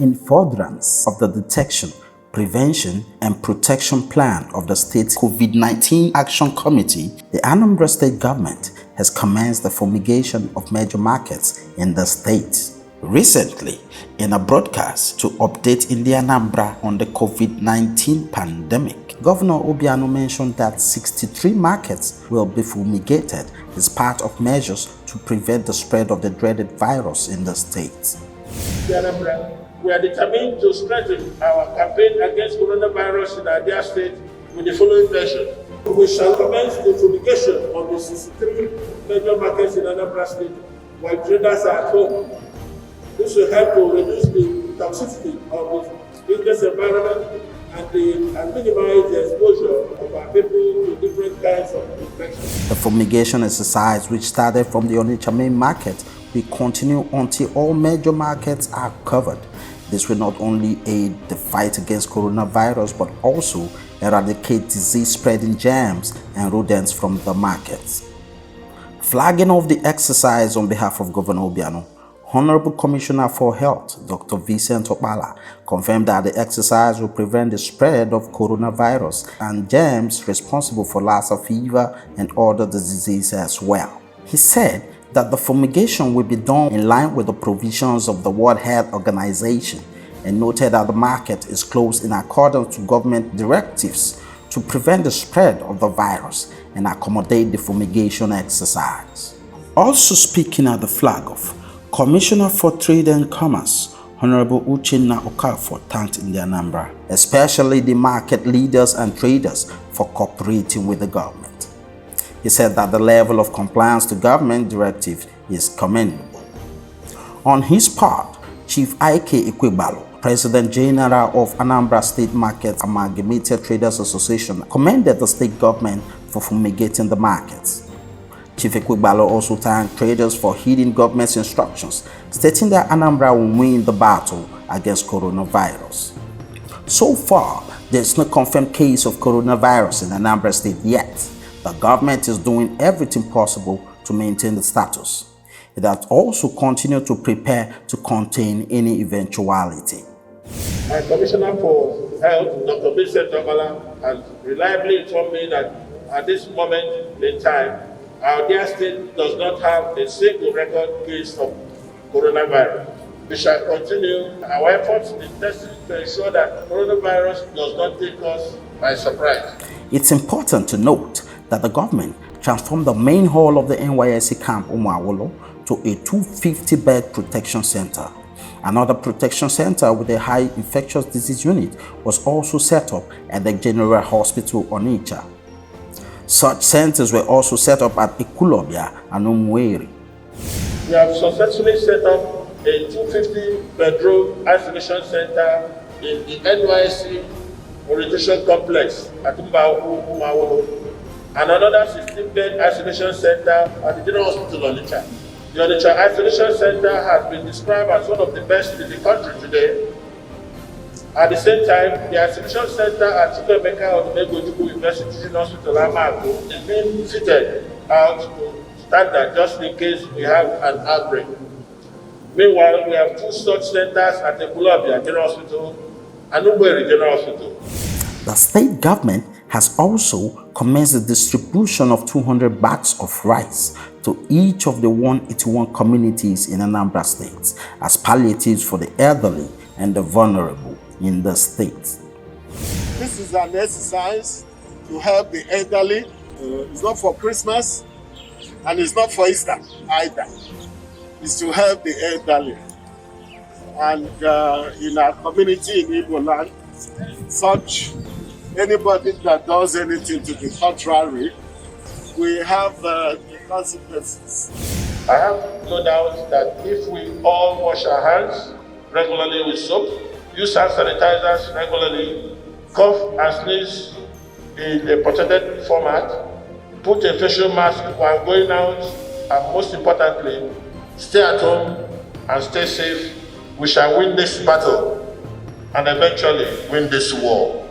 in furtherance of the detection, prevention and protection plan of the state COVID-19 Action Committee, the Anambra State government has commenced the fumigation of major markets in the state. Recently, in a broadcast to update in the Anambra on the COVID-19 pandemic, Governor Obiano mentioned that 63 markets will be fumigated as part of measures to prevent the spread of the dreaded virus in the state. We are determined to strengthen our campaign against coronavirus in Anambra State with the following measures. We shall commence the fumigation of the 63 major markets in Anambra State while traders are at home. This will help to reduce the toxicity of the business environment and minimize the exposure of our people to different kinds of infections. The fumigation exercise, which started from the Onitsha main market, will continue until all major markets are covered. This will not only aid the fight against coronavirus, but also eradicate disease-spreading germs and rodents from the markets. Flagging off the exercise on behalf of Governor Obiano, Honorable Commissioner for Health, Dr. Vincent Opala, confirmed that the exercise will prevent the spread of coronavirus and germs responsible for Lassa fever and other diseases as well. He said that the fumigation will be done in line with the provisions of the World Health Organization and noted that the market is closed in accordance to government directives to prevent the spread of the virus and accommodate the fumigation exercise. Also speaking at the flag off, Commissioner for Trade and Commerce, Honorable Uchenna Okafor, thanked in the Anambra, especially the market leaders and traders for cooperating with the government. He said that the level of compliance to government directive is commendable. On his part, Chief Ike Ikwebalo, President General of Anambra State Market Amalgamated Traders Association, commended the state government for fumigating the markets. Chief Ikwebalo also thanked traders for heeding government's instructions, stating that Anambra will win the battle against coronavirus. So far, there is no confirmed case of coronavirus in Anambra State yet. The government is doing everything possible to maintain the status. It has also continued to prepare to contain any eventuality. My Commissioner for Health, Dr. Vincent Opala, has reliably informed me that at this moment in time, our dear state does not have a single record case of coronavirus. We shall continue our efforts in testing to ensure that coronavirus does not take us by surprise. It's important to note that the government transformed the main hall of the NYSC camp Umuawolo to a 250-bed protection center. Another protection center with a high infectious disease unit was also set up at the General Hospital Onitsha. Such centers were also set up at Ekulobia and Umueri. We have successfully set up a 250-bedroom isolation center in the NYSC Orientation Complex at Umuawolo, and another 16-bed isolation center at the General Hospital Onitsha. The Onitsha Isolation Center has been described as one of the best in the country today. At the same time, the isolation center at Chukwuemeka Odumegwu University Teaching Hospital Amago is being fitted out to standard just in case we have an outbreak. Meanwhile, we have two such centers at the Ekulobia General Hospital and Umueri General Hospital. The state government has also commenced the distribution of 200 bags of rice to each of the 181 communities in Anambra State as palliatives for the elderly and the vulnerable in the state. This is an exercise to help the elderly. It's not for Christmas and it's not for Easter either. It's to help the elderly. And in our community in Igbo land, anybody that does anything to the contrary, we have the consequences. I have no doubt that if we all wash our hands regularly with soap, use hand sanitizers regularly, cough and sneeze in a protected format, put a facial mask while going out, and most importantly, stay at home and stay safe, we shall win this battle and eventually win this war.